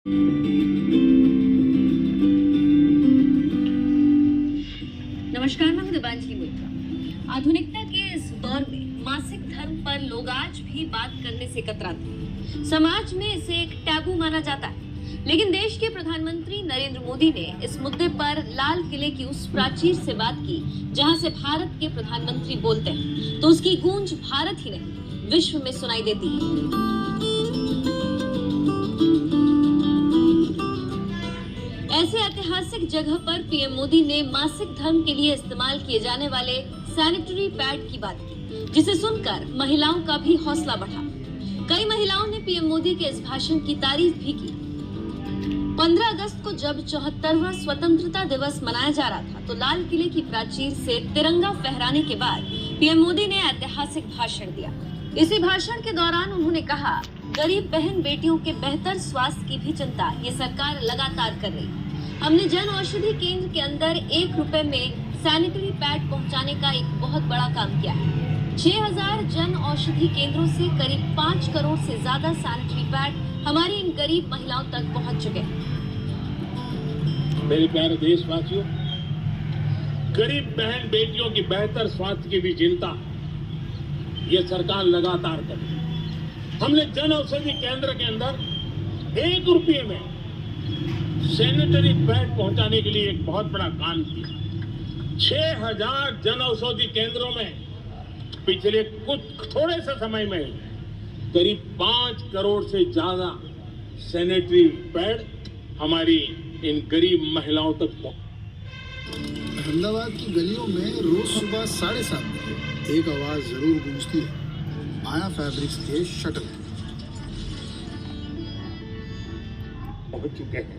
नमस्कार, मैं दिबांजलि मोइत्रा। आधुनिकता के इस दौर में मासिक धर्म पर लोग आज भी बात करने से कतराते हैं। समाज में इसे एक टैबू माना जाता है, लेकिन देश के प्रधानमंत्री नरेंद्र मोदी ने इस मुद्दे पर लाल किले की उस प्राचीर से बात की जहां से भारत के प्रधानमंत्री बोलते हैं तो उसकी गूंज भारत ही नहीं विश्व में सुनाई देती है। ऐसे ऐतिहासिक जगह पर पीएम मोदी ने मासिक धर्म के लिए इस्तेमाल किए जाने वाले सैनिटरी पैड की बात की, जिसे सुनकर महिलाओं का भी हौसला बढ़ा। कई महिलाओं ने पीएम मोदी के इस भाषण की तारीफ भी की। 15 अगस्त को जब 74वां स्वतंत्रता दिवस मनाया जा रहा था तो लाल किले की प्राचीर से तिरंगा फहराने के बाद पीएम मोदी ने ऐतिहासिक भाषण दिया। इसी भाषण के दौरान उन्होंने कहा, गरीब बहन बेटियों के बेहतर स्वास्थ्य की भी चिंता ये सरकार लगातार कर रही है। हमने जन औषधि केंद्र के अंदर 1 रुपए में सैनिटरी पैड पहुंचाने का एक बहुत बड़ा काम किया है। 6000 जन औषधि केंद्रों से करीब 5 करोड़ से ज्यादा सैनिटरी पैड हमारी इन गरीब महिलाओं तक पहुंच चुके हैं। मेरे प्यारे देशवासियों, गरीब बहन बेटियों की बेहतर स्वास्थ्य की भी चिंता ये सरकार लगातार कर रही है। हमने जन औषधि केंद्र के अंदर 1 रुपये में सैनिटरी पैड पहुंचाने के लिए एक बहुत बड़ा काम किया। 6000 जन औषधि केंद्रों में पिछले थोड़े से समय में करीब 5 करोड़ से ज्यादा सैनिटरी पैड हमारी इन गरीब महिलाओं तक पहुंचे। अहमदाबाद की गलियों में रोज सुबह 7:30 बजे एक आवाज जरूर गूंजती है, माया फैब्रिक्स के शटल पहुंच चुके हैं।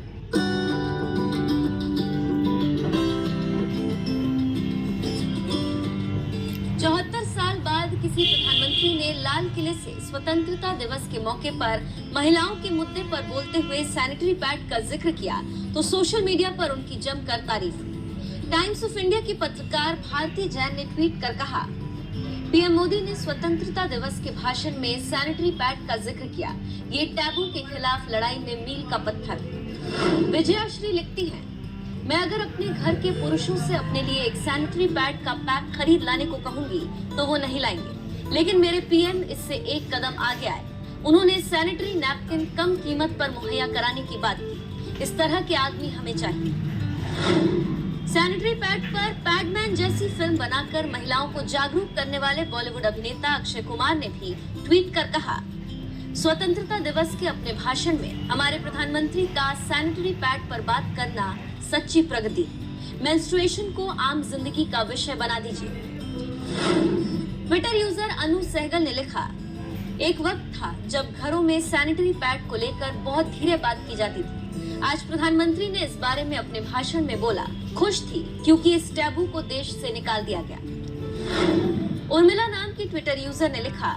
74 साल बाद किसी प्रधानमंत्री ने लाल किले से स्वतंत्रता दिवस के मौके पर महिलाओं के मुद्दे पर बोलते हुए सैनिटरी पैड का जिक्र किया तो सोशल मीडिया पर उनकी जमकर तारीफ हुई। टाइम्स ऑफ इंडिया की पत्रकार भारती जैन ने ट्वीट कर कहा, पीएम मोदी ने स्वतंत्रता दिवस के भाषण में सैनिटरी पैड का जिक्र किया। ये टैबू के खिलाफ लड़ाई में मील का पत्थर। विजयाश्री लिखती हैं, मैं अगर अपने घर के पुरुषों से अपने लिए एक सैनिटरी पैड का पैक खरीद लाने को कहूंगी तो वो नहीं लाएंगे, लेकिन मेरे पीएम इससे एक कदम आगे आए। उन्होंने सैनिटरी नैपकिन कम कीमत पर मुहैया कराने की बात की। इस तरह के आदमी हमें चाहिए। सैनिटरी पैड पर पैडमैन जैसी फिल्म बनाकर महिलाओं को जागरूक करने वाले बॉलीवुड अभिनेता अक्षय कुमार ने भी ट्वीट कर कहा, स्वतंत्रता दिवस के अपने भाषण में हमारे प्रधानमंत्री का सैनिटरी पैड पर बात करना सच्ची प्रगति। मेंस्ट्रुएशन को आम जिंदगी का विषय बना दीजिए। ट्विटर यूजर अनु सहगल ने लिखा, एक वक्त था जब घरों में सैनिटरी पैड को लेकर बहुत धीरे बात की जाती थी। आज प्रधानमंत्री ने इस बारे में अपने भाषण में बोला। खुश थी क्योंकि इस टैबू को देश से निकाल दिया गया। उर्मिला नाम की ट्विटर यूजर ने लिखा,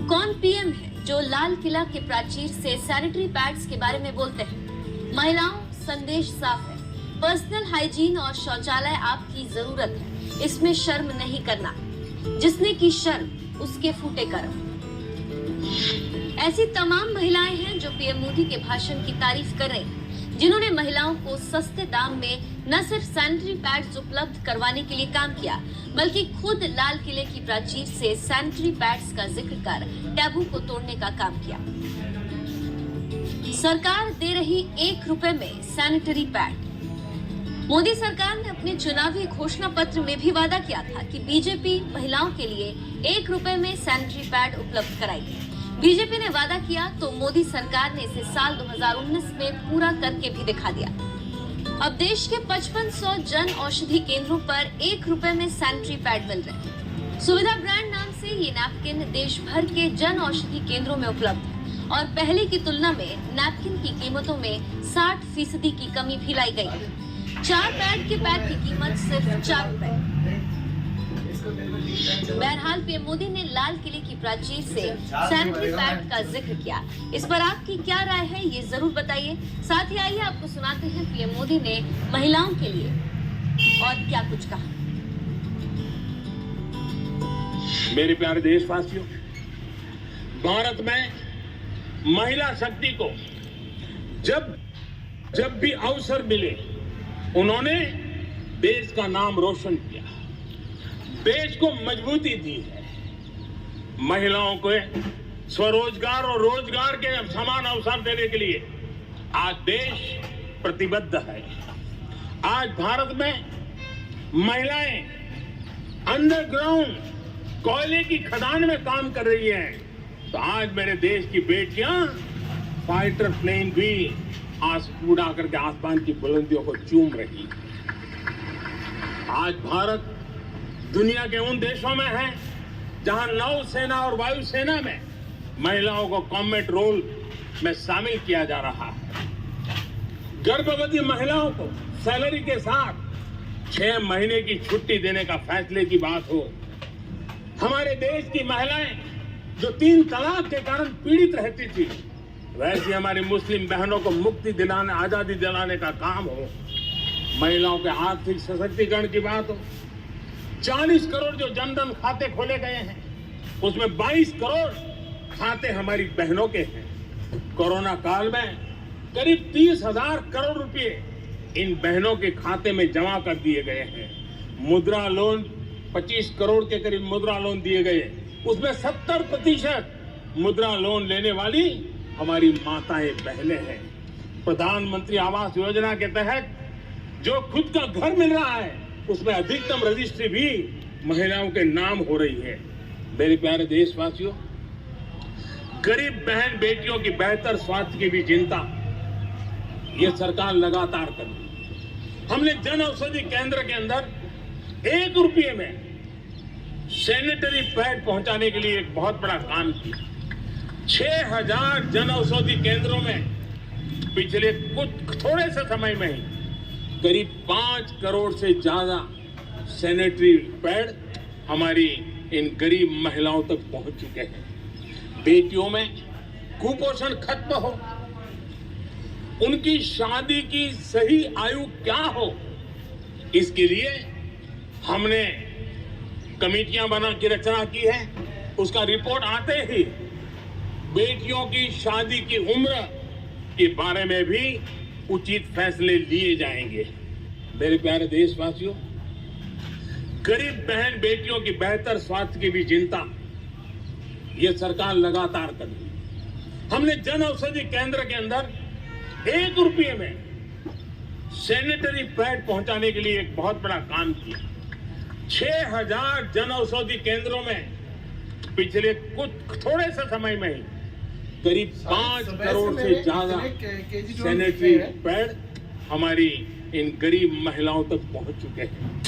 कौन पीएम है जो लाल किला के प्राचीर से सैनिटरी पैड्स के बारे में बोलते हैं। महिलाओं, संदेश साफ है, पर्सनल हाइजीन और शौचालय आपकी जरूरत है, इसमें शर्म नहीं करना। जिसने की शर्म उसके फूटे कर्म। ऐसी तमाम महिलाएं हैं जो पीएम मोदी के भाषण की तारीफ कर रही हैं, जिन्होंने महिलाओं को सस्ते दाम में न सिर्फ सैनिटरी पैड्स उपलब्ध करवाने के लिए काम किया, बल्कि खुद लाल किले की प्राचीर से सैनिटरी पैड्स का जिक्र कर टैबू को तोड़ने का काम किया। सरकार दे रही 1 रुपए में सैनिटरी पैड। मोदी सरकार ने अपने चुनावी घोषणा पत्र में भी वादा किया था कि बीजेपी महिलाओं के लिए 1 रुपए में सैनिटरी पैड उपलब्ध कराएगी। बीजेपी ने वादा किया तो मोदी सरकार ने इसे साल 2019 में पूरा करके भी दिखा दिया। अब देश के 5500 जन औषधि केंद्रों पर 1 रुपए में सैनिटरी पैड मिल रहे हैं। सुविधा ब्रांड नाम से ये नैपकिन देश भर के जन औषधि केंद्रों में उपलब्ध है और पहले की तुलना में नैपकिन की कीमतों में 60% की कमी भी लाई गई है। 4 पैड के पैक की कीमत सिर्फ 4 रुपए। बहरहाल पीएम मोदी ने लाल किले की प्राचीर से सैनिटरी पैड का जिक्र किया। इस पर आपकी क्या राय है, ये जरूर बताइए। साथ ही आइए आपको सुनाते हैं पीएम मोदी ने महिलाओं के लिए और क्या कुछ कहा। मेरे प्यारे देशवासियों, भारत में महिला शक्ति को जब भी अवसर मिले उन्होंने देश का नाम रोशन किया, देश को मजबूती दी है। महिलाओं को स्वरोजगार और रोजगार के समान अवसर देने के लिए आज देश प्रतिबद्ध है। आज भारत में महिलाएं अंडरग्राउंड कोयले की खदान में काम कर रही हैं, तो आज मेरे देश की बेटियां फाइटर प्लेन भी उड़ा करके आसमान की बुलंदियों को चूम रही है। आज भारत दुनिया के उन देशों में है जहां नौसेना और वायुसेना में महिलाओं को कॉम्बैट रोल में शामिल किया जा रहा है। गर्भवती महिलाओं को सैलरी के साथ 6 महीने की छुट्टी देने का फैसले की बात हो, हमारे देश की महिलाएं जो 3 तलाक के कारण पीड़ित रहती थी, वैसे हमारी मुस्लिम बहनों को मुक्ति दिलाने, आजादी दिलाने का काम हो, महिलाओं के आर्थिक सशक्तिकरण की बात हो। 40 करोड़ जो जनधन खाते खोले गए हैं, उसमें 22 करोड़ खाते हमारी बहनों के हैं। कोरोना काल में करीब 30,000 करोड़ रुपए इन बहनों के खाते में जमा कर दिए गए हैं। मुद्रा लोन 25 करोड़ के करीब मुद्रा लोन दिए गए, उसमें 70% मुद्रा लोन लेने वाली हमारी माताएं बहनें हैं। प्रधानमंत्री आवास योजना के तहत जो खुद का घर मिल रहा है, उसमें अधिकतम रजिस्ट्री भी महिलाओं के नाम हो रही है। मेरे प्यारे देशवासियों, गरीब बहन बेटियों की बेहतर स्वास्थ्य की भी चिंता ये सरकार लगातार कर रही है। हमने जन औषधि केंद्र के अंदर 1 रुपये में सैनिटरी पैड पहुंचाने के लिए एक बहुत बड़ा काम किया। 6000 जन औषधि केंद्रों में पिछले थोड़े से समय में ही करीब 5 करोड़ से ज्यादा सैनिटरी पैड हमारी इन गरीब महिलाओं तक पहुंच चुके हैं। बेटियों में कुपोषण खत्म हो, उनकी शादी की सही आयु क्या हो, इसके लिए हमने कमेटियां बना की रचना की है। उसका रिपोर्ट आते ही बेटियों की शादी की उम्र के बारे में भी उचित फैसले लिए जाएंगे। मेरे प्यारे देशवासियों, गरीब बहन बेटियों की बेहतर स्वास्थ्य की भी चिंता ये सरकार लगातार कर रही है। हमने जन औषधि केंद्र के अंदर 1 रुपये में सैनिटरी पैड पहुंचाने के लिए एक बहुत बड़ा काम किया। 6000 जन औषधि केंद्रों में पिछले थोड़े से समय में ही करीब 5 करोड़ से ज्यादा सैनिटरी पैड हमारी इन गरीब महिलाओं तक पहुंच चुके हैं।